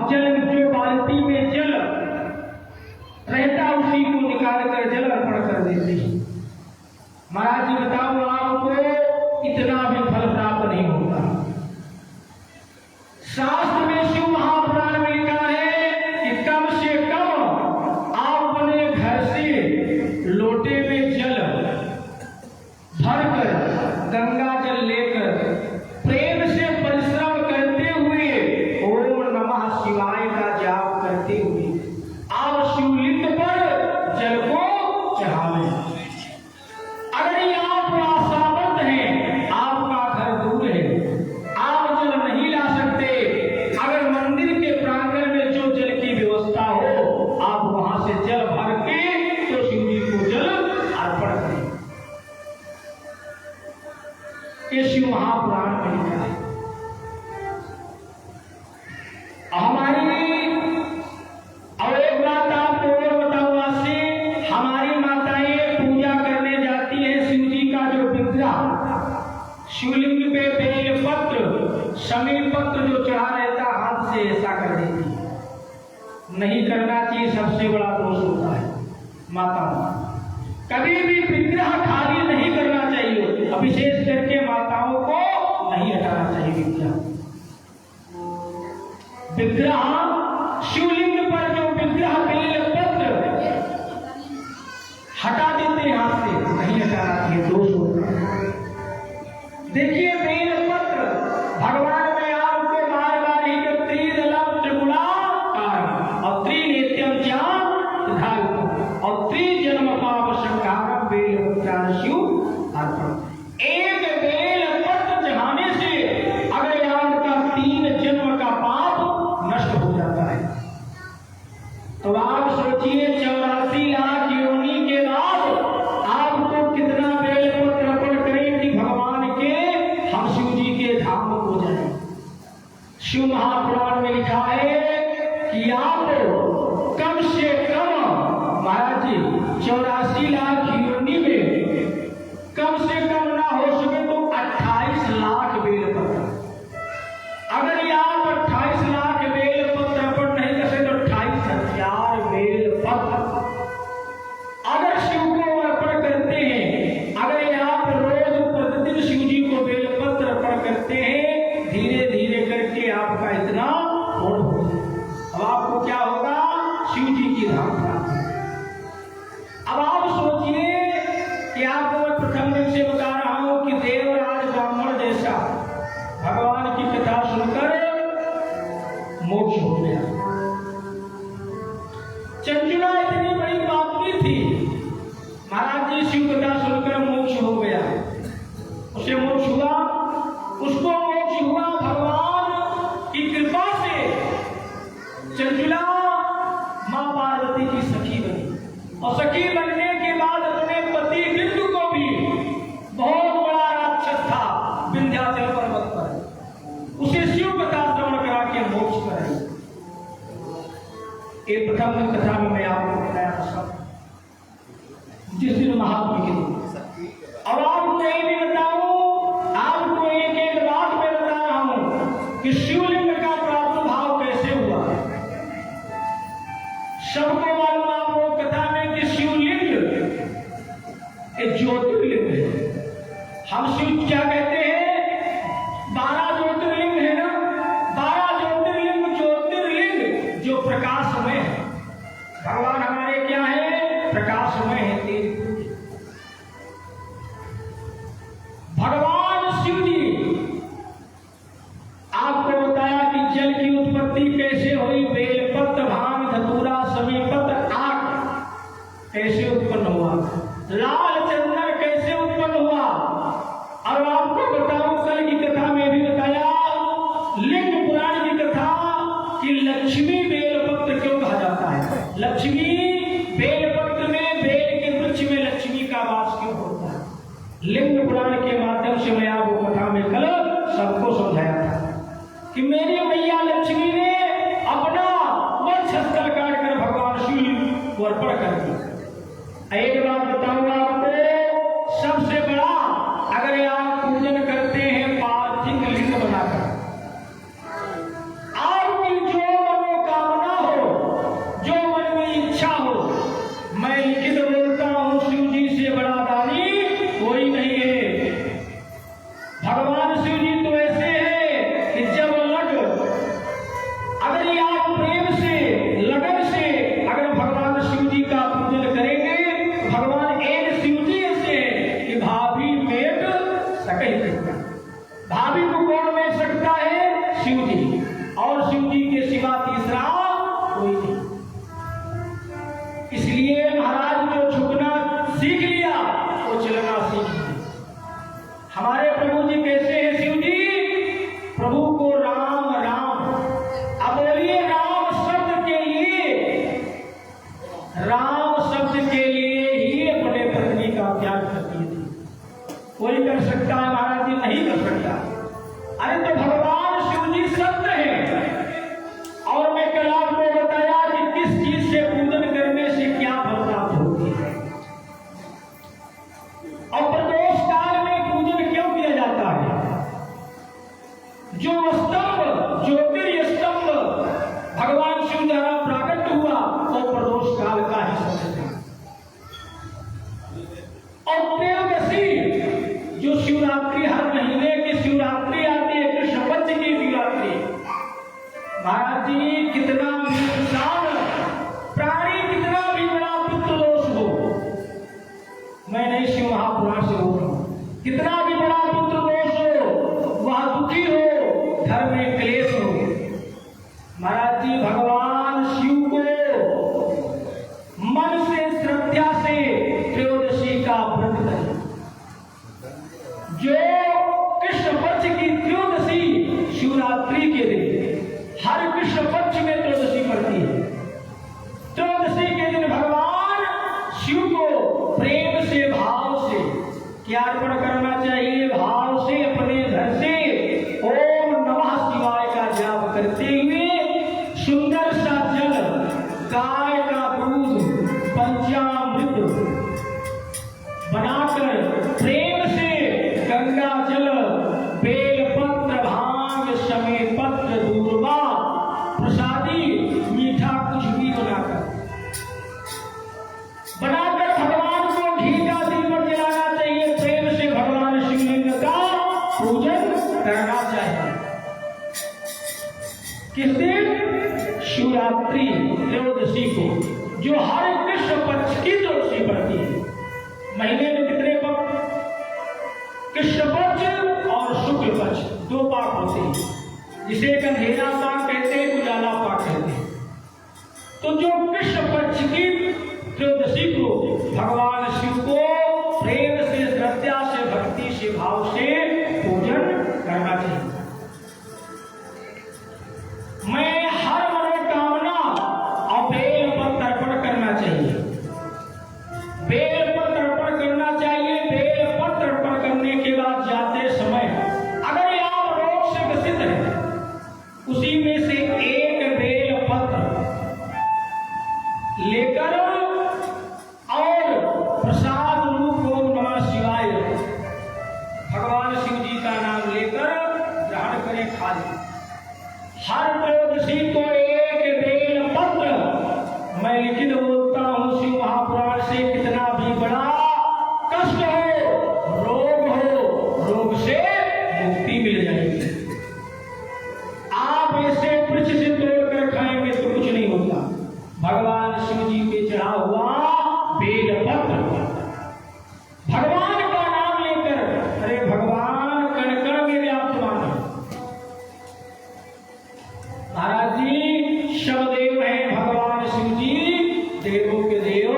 जल जो बाल्टी में जल रहता उसी को निकाल कर जल अर्पण कर देते हैं। महाराज जी बताओ आपको इतना भी फल प्राप्त नहीं होता। शास्त्र में शिव महापुराण में लिखा है कि कम से कम आप अपने घर से लोटे में जल भरकर गंगा जल लेकर प्रेम से परिश्रम करते हुए ओम नमः शिवाय का जाप करते हुए आप शिवलिंग पर जल को चढ़ावें। अगर ये आप असमर्थ हैं, आपका घर दूर है, आप जल नहीं ला सकते, अगर मंदिर के प्रांगण में जो जल की व्यवस्था हो आप वहां से जल भर के तो शिव जी को जल अर्पण करें। ये शिव महापुराण में लिखा है। हमारी और एक बात आपको और बताऊंगा से हमारी माताएं पूजा करने जाती है शिव जी का जो विग्रह शिवलिंग पे बेल पत्र समीर पत्र जो चढ़ा रहता हाथ से ऐसा कर देती है। नहीं करना चाहिए, सबसे बड़ा दोष होता है। माता कभी भी विग्रह खाली नहीं करना चाहिए, विशेष करके माताओं को नहीं हटाना चाहिए विग्रह। शिवलिंग पर जो विग्रह बेल पत्र हटा देते हैं हाथ से, नहीं हटाना चाहिए, दोष होता है। देखिए बेल पत्र भगवान में आपको बार बार ही त्रिदलम त्रिगुणाकारं और त्रिनेत्यम ज्ञान और त्रिजन्म पाप संकारं बेल पत्रान शिव अर्पण। एक बेल पत्र चढ़ाने से अगर आपका 3 जन्म का पाप नष्ट हो जाता है। तो आप सोचिए 84 लाख योनि के बाद आपको कितना बेल पत्र अर्पण करें कि भगवान के हम शिव जी के धाम को जाए। शिव महापुराण में लिखा है कि आप कम से कम महाराज जी 84 लाख योनि में कम से कम ना हो सके तो 28 लाख बेल पत्र। अगर ये आप 28 लाख बेल पत्र अर्पण नहीं कर सकते तो 28,000 बेल पत्र अगर शिव को अर्पण करते हैं, अगर ये आप रोज प्रतिदिन शिव जी को बेल पत्र अर्पण करते हैं, धीरे धीरे करके आपका इतना होड़ हो जाए। अब आपको क्या होगा? शिव जी की धाम प्राप्त। अब आप सोचिए कि आपको मैं प्रथम दिन से बता रहा हूं कि देवराज ब्राह्मण जैसा भगवान की कथा सुनकर मोक्ष हो गया। चंचुला इतनी बड़ी पापनी थी, महाराज जी शिव कथा सुनकर मोक्ष हो गया। उसे मोक्ष हुआ, उसको मोक्ष हुआ भगवान की कृपा से। चंचुला मां पार्वती की सखी बनी और सखी बनने के बाद अपने पति विष्णु को भी, बहुत बड़ा राक्षस था विंध्याचल पर्वत पर, उसे शिव कथा श्रवण करा के मोक्ष कराई। एक प्रथम कथा में मैं आपको बताया था सब जिस दिन महात्मा के दिन। और आपको यही भी बताऊं, आपको एक एक बात मैं बता रहा हूं कि शिवलिंग का प्रादुर्भाव कैसे हुआ। सबको मालूम आपको कथा में कि शिवलिंग एक ज्योतिर्लिंग है। हम शिव क्या कहते हैं? 12 ज्योतिर्लिंग है ना, 12 ज्योतिर्लिंग। ज्योतिर्लिंग जो प्रकाशमय है, भगवान हमारे क्या है? प्रकाशमय है, तेज। भगवान शिव जी आपको बताया कि जल की उत्पत्ति कैसे हुई। बेलपत्र, भांग, धतूरा, समीपत्र, आग कैसे उत्पन्न हुआ, लाल चंदन कैसे उत्पन्न हुआ। और आपको बताऊं कल की कथा में भी बताया, लिंग पुराण की कथा कि लक्ष्मी बेलपत्र क्यों कहा जाता है। लक्ष्मी बेलपत्र में, बेल के वृक्ष में लक्ष्मी का वास क्यों होता है। लिंग पुराण के माध्यम से मैं आपको कथा में कल सबको समझाया था कि मेरी मैया लक्ष्मी ने अपना वक्षस्थल काट कर भगवान शिव को अर्पण कर दिया। एक बात बताऊंगा आपको, सबसे बड़ा अगर आप पूजन करते हैं पार्थिव लिंग बनाकर, आपकी जो जी कितना भी इंसान प्राणी कितना भी बड़ा पितृ दोष हो, मैं नहीं शिव महापुराण से बोल रहा हूं, कितना भी बड़ा पितृ दोष हो, वह दुखी हो, घर में क्लेश हो, महाराज जी भगवान शिव को मन से श्रद्धा से त्रयोदशी का व्रत करें। जो कृष्ण पक्ष की त्रयोदशी शिवरात्रि के दिन हर कृष्ण पक्ष में त्रयोदशी पड़ती है। त्रयोदशी के दिन भगवान शिव को प्रेम से भाव से क्या अर्पण करना चाहिए? भाव से अपने घर से ओम नमः शिवाय का जाप करते हुए सुंदर सा जल, गाय का दूध, पंचामृत बनाकर प्रेम से गंगा जल, बेलपत्र, भांग, शमी पत्र, दूर्वा, प्रसादी, मीठा कुछ भी बनाकर भगवान को घी का दीपक जलाना चाहिए। प्रेम से भगवान शिवलिंग का पूजन करना चाहिए। किस दिन? शिवरात्रि त्रयोदशी को, जो हर कृष्ण पक्ष की त्रयोदशी पड़ती है। महीने में कितने पक्ष? कृष्ण पक्ष और शुक्ल पक्ष, दो पाक होते हैं, जिसे एक अंधेरा पाक कहते हैं, उजाला पाक कहते हैं। तो जो कृष्ण पक्ष की त्रयोदशी को भगवान शिव को प्रेम से, श्रद्धा से, भक्ति से, भाव से पूजन करना चाहिए। मैं हर मनोकामना और बेलपत्र अर्पण करना चाहिए। बेलपत्र अर्पण करना चाहिए। बेलपत्र अर्पण करने के बाद जाते समय अगर आप रोग से ग्रसित हैं, उसी में से एक बेलपत्र लेकर और प्रसाद रूप ओम नमः शिवाय भगवान शिव जी का नाम लेकर ग्रहण करें, खा लें। हर त्रयोदशी को एक बेलपत्र, मैं लिखित बोलता हूं शिव महापुराण से, कितना भी बड़ा कष्ट हो, रोग हो, रोग से मुक्ति मिल जाएगी। आप इसे वृक्ष से तोड़कर खाएंगे तो कुछ नहीं होता। भगवान शिव जी पे चढ़ा हुआ बेलपत्र, भगवान का नाम लेकर, अरे भगवान कण कण में व्याप्तमान है। महाराज जी शवदेव है भगवान शिव जी, देवों के देव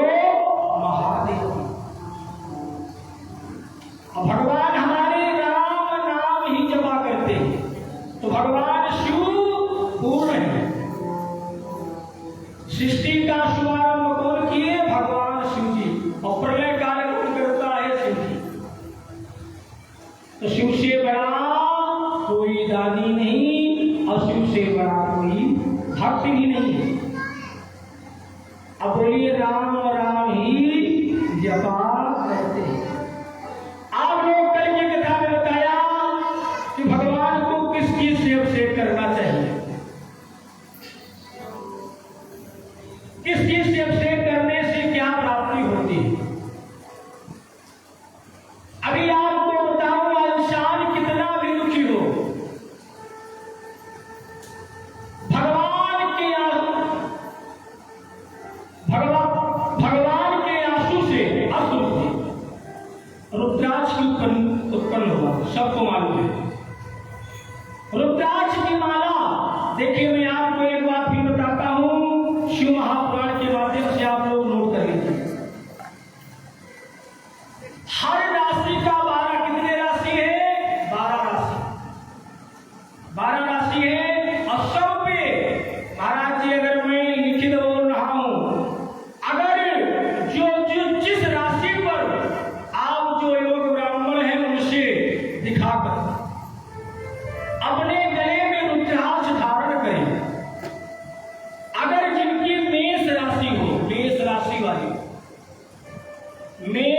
महादेव। और भगवान हमारे राम नाम ही जपा करते हैं, तो भगवान शिव पूर्ण है। सृष्टि का शुभारंभ कौन किए? भगवान शिव जी, और प्रलय कार्य कौन करता है? शिव जी। तो शिव से बड़ा कोई दानी नहीं और शिव से बड़ा कोई भक्त ही नहीं है। अब बोलिए राम राम ही जपा करते हैं। आप लोग कल की कथा में बताया कि भगवान को किस चीज से अभिषेक करना चाहिए, किस चीज से अभिषेक करने से क्या प्राप्ति होती है। अभी आपको बताऊं, इंसान कितना भी दुखी हो, भगवान के आंसू से अश्रु रुद्राक्ष की उत्पन्न हुआ, सबको मालूम है। रुद्राक्ष की माला, देखिए मैं आपको एक बात भी बताता हूं, शिव महापुराण के माध्यम से आप लोग नोट कर लीजिए। हर राशि का 12 कितने राशि है? 12 राशि, 12 राशि है। और सब पे महाराज जी अगर मैं लिखित बोल रहा हूं, अगर जो जिस राशि पर आप जो योग ब्राह्मण हैं उनसे दिखाकर अपने गले में रुद्राक्ष धारण करें। अगर जिनकी मेष राशि हो, मेष राशि वाली, मेष